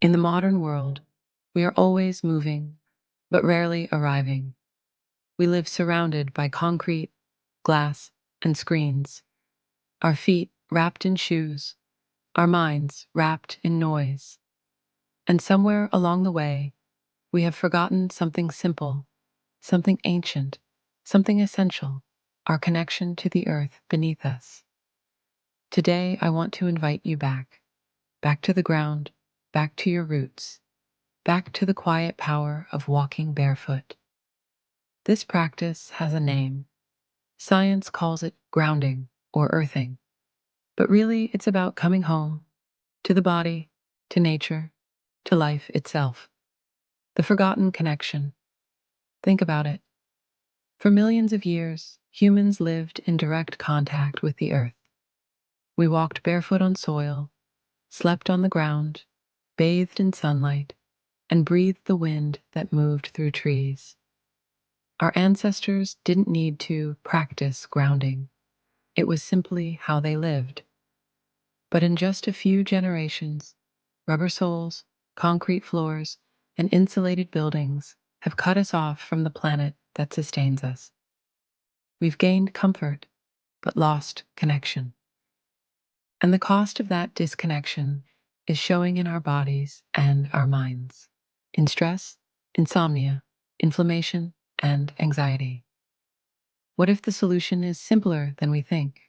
In the modern world, we are always moving, but rarely arriving. We live surrounded by concrete, glass, and screens, our feet wrapped in shoes, our minds wrapped in noise. And somewhere along the way, we have forgotten something simple, something ancient, something essential, our connection to the earth beneath us. Today, I want to invite you back to the ground, back to your roots, back to the quiet power of walking barefoot. This practice has a name. Science calls it grounding or earthing, but really it's about coming home to the body, to nature, to life itself. The forgotten connection. Think about it. For millions of years, humans lived in direct contact with the earth. We walked barefoot on soil, slept on the ground, bathed in sunlight, and breathed the wind that moved through trees. Our ancestors didn't need to practice grounding. It was simply how they lived. But in just a few generations, rubber soles, concrete floors, and insulated buildings have cut us off from the planet that sustains us. We've gained comfort, but lost connection. And the cost of that disconnection is showing in our bodies and our minds, in stress, insomnia, inflammation, and anxiety. What if the solution is simpler than we think?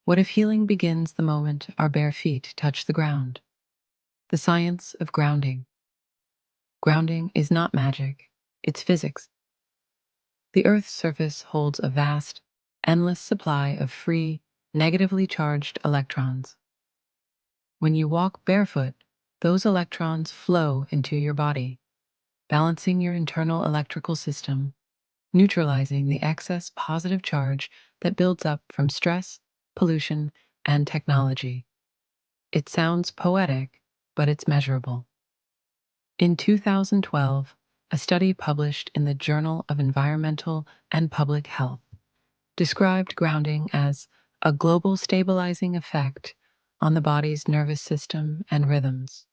What if healing begins the moment our bare feet touch the ground? The science of grounding. Grounding is not magic, it's physics. The Earth's surface holds a vast, endless supply of free, negatively charged electrons. When you walk barefoot, those electrons flow into your body, balancing your internal electrical system, neutralizing the excess positive charge that builds up from stress, pollution, and technology. It sounds poetic, but it's measurable. In 2012, a study published in the Journal of Environmental and Public Health described grounding as a global stabilizing effect on the body's nervous system and rhythms.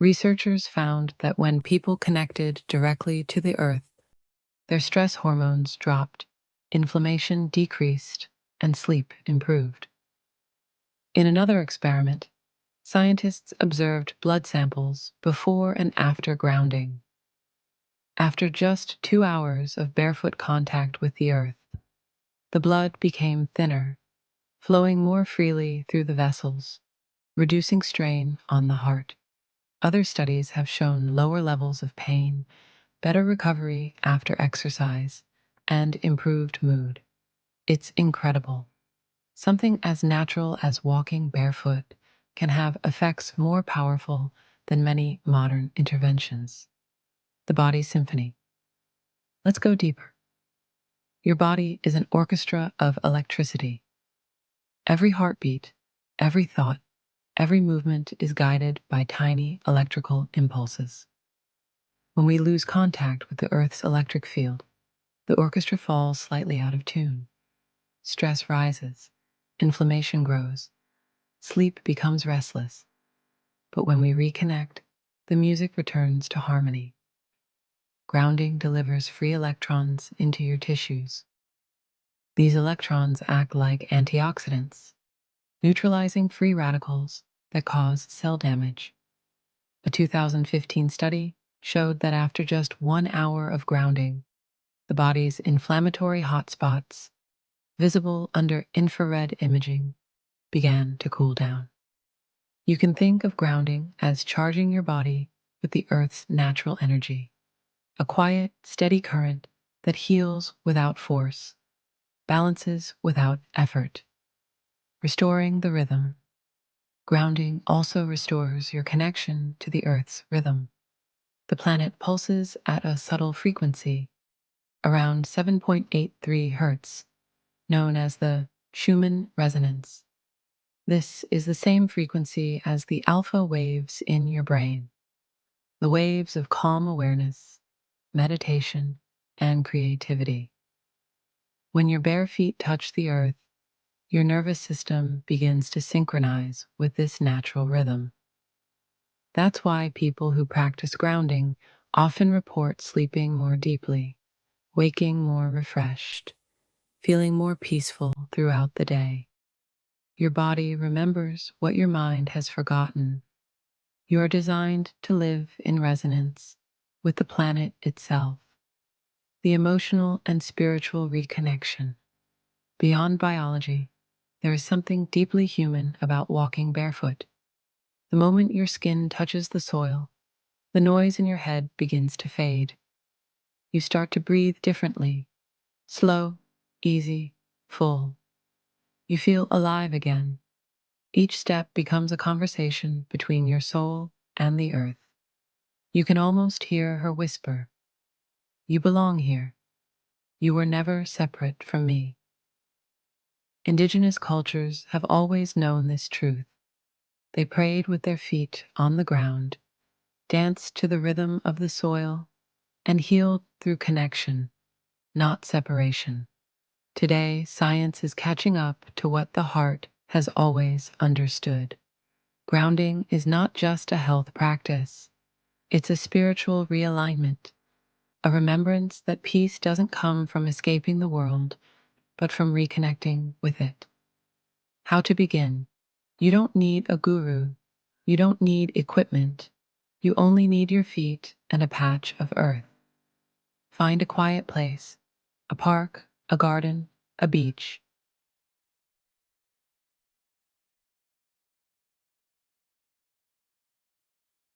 Researchers found that when people connected directly to the earth, their stress hormones dropped, inflammation decreased, and sleep improved. In another experiment, scientists observed blood samples before and after grounding. After just 2 hours of barefoot contact with the earth, the blood became thinner, flowing more freely through the vessels, reducing strain on the heart. Other studies have shown lower levels of pain, better recovery after exercise, and improved mood. It's incredible. Something as natural as walking barefoot can have effects more powerful than many modern interventions. The body symphony. Let's go deeper. Your body is an orchestra of electricity. Every heartbeat, every thought, every movement is guided by tiny electrical impulses. When we lose contact with the Earth's electric field, the orchestra falls slightly out of tune. Stress rises, inflammation grows, sleep becomes restless. But when we reconnect, the music returns to harmony. Grounding delivers free electrons into your tissues. These electrons act like antioxidants, neutralizing free radicals that cause cell damage. A 2015 study showed that after just 1 hour of grounding, the body's inflammatory hotspots, visible under infrared imaging, began to cool down. You can think of grounding as charging your body with the Earth's natural energy, a quiet, steady current that heals without force, balances without effort, restoring the rhythm. Grounding also restores your connection to the Earth's rhythm. The planet pulses at a subtle frequency, around 7.83 hertz, known as the Schumann resonance. This is the same frequency as the alpha waves in your brain, the waves of calm awareness, meditation, and creativity. When your bare feet touch the earth, your nervous system begins to synchronize with this natural rhythm. That's why people who practice grounding often report sleeping more deeply, waking more refreshed, feeling more peaceful throughout the day. Your body remembers what your mind has forgotten. You are designed to live in resonance with the planet itself. The emotional and spiritual reconnection. Beyond biology, there is something deeply human about walking barefoot. The moment your skin touches the soil, the noise in your head begins to fade. You start to breathe differently, slow, easy, full. You feel alive again. Each step becomes a conversation between your soul and the earth. You can almost hear her whisper, "You belong here. You were never separate from me." Indigenous cultures have always known this truth. They prayed with their feet on the ground, danced to the rhythm of the soil, and healed through connection, not separation. Today, science is catching up to what the heart has always understood. Grounding is not just a health practice, it's a spiritual realignment, a remembrance that peace doesn't come from escaping the world, but from reconnecting with it. How to begin? You don't need a guru. You don't need equipment. You only need your feet and a patch of earth. Find a quiet place, a park, a garden, a beach.